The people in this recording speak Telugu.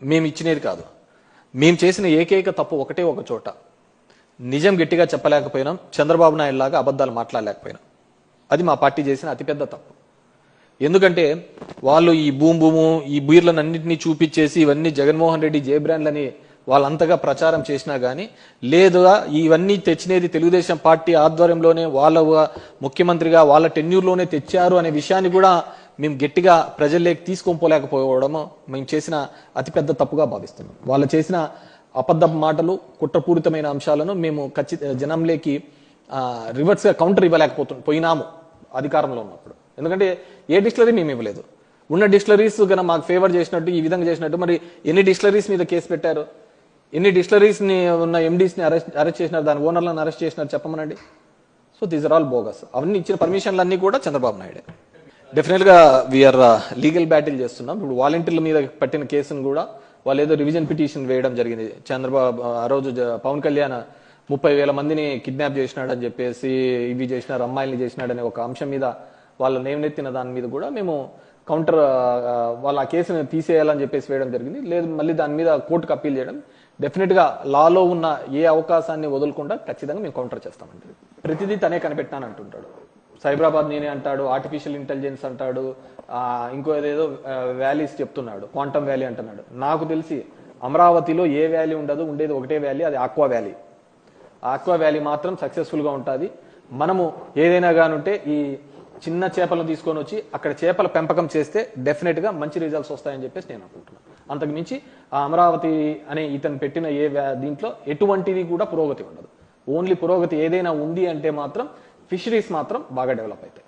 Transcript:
మేము ఇచ్చినది కాదు. మేము చేసిన ఏకైక తప్పు ఒకటే ఒక చోట, నిజం గట్టిగా చెప్పలేకపోయినాం, చంద్రబాబు నాయుడు లాగా అబద్ధాలు మాట్లాడలేకపోయినాం. అది మా పార్టీ చేసిన అతిపెద్ద తప్పు. ఎందుకంటే వాళ్ళు ఈ భూము ఈ బీర్లను అన్నింటినీ చూపించేసి ఇవన్నీ జగన్మోహన్ రెడ్డి జే బ్రాండ్లని వాళ్ళంతగా ప్రచారం చేసినా కానీ, లేదా ఇవన్నీ తెచ్చినది తెలుగుదేశం పార్టీ ఆధ్వర్యంలోనే వాళ్ళ ముఖ్యమంత్రిగా వాళ్ళ టెన్యూర్లోనే తెచ్చారు అనే విషయాన్ని కూడా మేము గట్టిగా ప్రజల్లోకి తీసుకొనిపోలేకపోవడము మేము చేసిన అతిపెద్ద తప్పుగా భావిస్తున్నాం. వాళ్ళు చేసిన అబద్ధ మాటలు, కుట్రపూరితమైన అంశాలను మేము జనంలోకి రివర్స్గా కౌంటర్ పోయినాము అధికారంలో ఉన్నప్పుడు. ఎందుకంటే ఏ డిస్టిలరీ మేము ఇవ్వలేదు. ఉన్న డిస్టిలరీస్ కన్నా మాకు ఫేవర్ చేసినట్టు ఈ విధంగా చేసినట్టు మరి ఎన్ని డిస్టిలరీస్ మీద కేసు పెట్టారు, ఎన్ని డిస్టిలరీస్ ని ఉన్న ఎండీస్ని అరెస్ట్ చేసినారు, దాని ఓనర్లను అరెస్ట్ చేసినారు చెప్పమనండి. So these are all bogus. అవన్నీ ఇచ్చిన పర్మిషన్లు అన్ని కూడా చంద్రబాబు నాయుడే. డెఫినెట్ గా వీఆర్ లీగల్ బ్యాటిల్ చేస్తున్నాం. ఇప్పుడు వాలంటీర్ల మీద పట్టిన కేసును కూడా వాళ్ళు ఏదో రివిజన్ పిటిషన్ వేయడం జరిగింది. చంద్రబాబు ఆ రోజు పవన్ కళ్యాణ్ 30,000 మందిని కిడ్నాప్ చేసినాడని చెప్పేసి, ఇవి చేసినారు, అమ్మాయిల్ని చేసినాడనే ఒక అంశం మీద వాళ్ళ నేమనెత్తిన దాని మీద కూడా మేము కౌంటర్ వాళ్ళ ఆ కేసును తీసేయాలని చెప్పేసి వేయడం జరిగింది. లేదు మళ్ళీ దాని మీద కోర్టుకు అప్పీల్ చేయడం. డెఫినెట్ గా లాలో ఉన్న ఏ అవకాశాన్ని వదలకుండా ఖచ్చితంగా మేము కౌంటర్ చేస్తామండి. ప్రతిదీ తనే కనిపెట్టాను అంటుంటాడు. సైబరాబాద్ నేనే అంటాడు, ఆర్టిఫిషియల్ ఇంటెలిజెన్స్ అంటాడు, ఇంకో ఏదేదో వ్యాలీస్ చెప్తున్నాడు, క్వాంటమ్ వ్యాలీ అంటున్నాడు. నాకు తెలిసి అమరావతిలో ఏ వ్యాలీ ఉండదు, ఉండేది ఒకటే వ్యాలీ, అది ఆక్వా వ్యాలీ. ఆక్వా వ్యాలీ మాత్రం సక్సెస్ఫుల్ గా ఉంటుంది. మనము ఏదైనా కానుంటే ఈ చిన్న చేపలను తీసుకొని వచ్చి అక్కడ చేపల పెంపకం చేస్తే డెఫినెట్ గా మంచి రిజల్ట్స్ వస్తాయని చెప్పేసి నేను అనుకుంటున్నాను. అంతకు మించి ఆ అమరావతి అనే ఇతను పెట్టిన దీంట్లో ఎటువంటిది కూడా పురోగతి ఉండదు. ఓన్లీ పురోగతి ఏదైనా ఉంది అంటే మాత్రం ఫిషరీస్ మాత్రం బాగా డెవలప్ అవుతాయి.